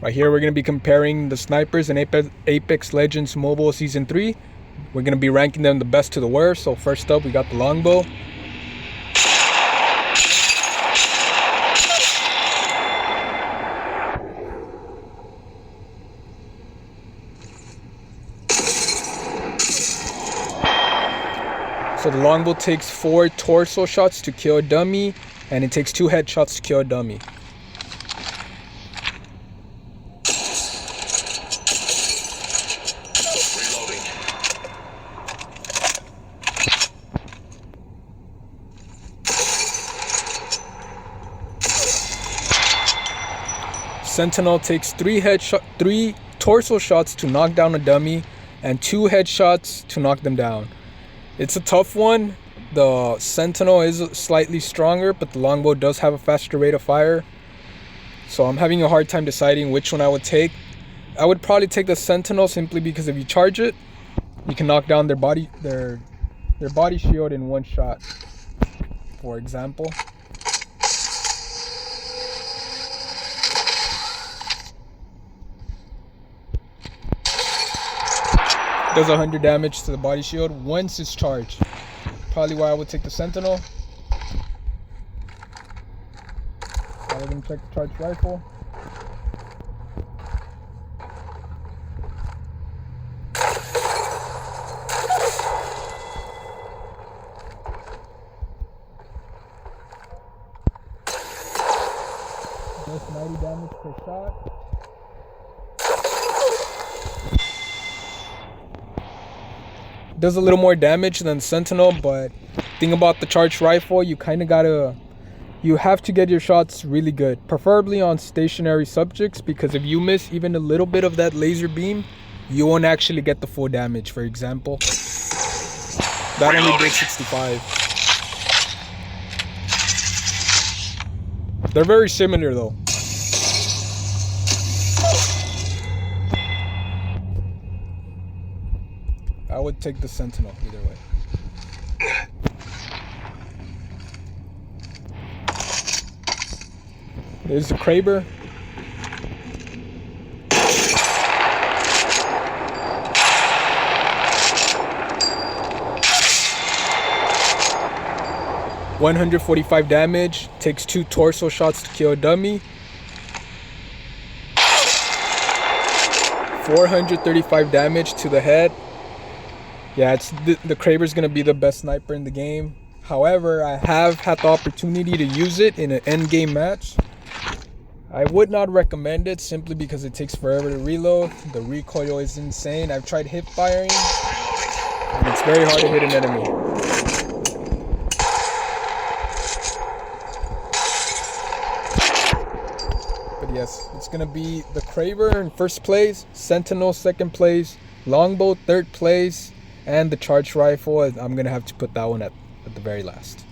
Right here, we're going to be comparing the snipers in Apex Legends Mobile Season 3. We're going to be ranking them the best to the worst. So first up, we got the longbow. So the longbow takes 4 torso shots to kill a dummy, and it takes 2 headshots to kill a dummy. Sentinel takes 3 torso shots to knock down a dummy and 2 headshots to knock them down. It's a tough one. The Sentinel is slightly stronger, but the longbow does have a faster rate of fire. So I'm having a hard time deciding which one I would take. I would probably take the Sentinel simply because if you charge it, you can knock down their body shield in one shot, for example. Does 100 damage to the body shield once it's charged. Probably why I would take the Sentinel. Now we're gonna check the charged rifle. Just 90 damage per shot. Does a little more damage than Sentinel, but thing about the charged rifle, you have to get your shots really good, preferably on stationary subjects, because if you miss even a little bit of that laser beam, you won't actually get the full damage. For example, that only did 65. They're very similar though. I would take the Sentinel either way. There's the Kraber. $145 damage, takes 2 torso shots to kill a dummy. 435 damage to the head. Yeah, the Kraber's gonna be the best sniper in the game. However, I have had the opportunity to use it in an endgame match. I would not recommend it simply because it takes forever to reload. The recoil is insane. I've tried hip firing, and it's very hard to hit an enemy. But yes, it's gonna be the Kraber in first place, Sentinel second place, longbow third place, and the charged rifle. I'm gonna have to put that one at the very last.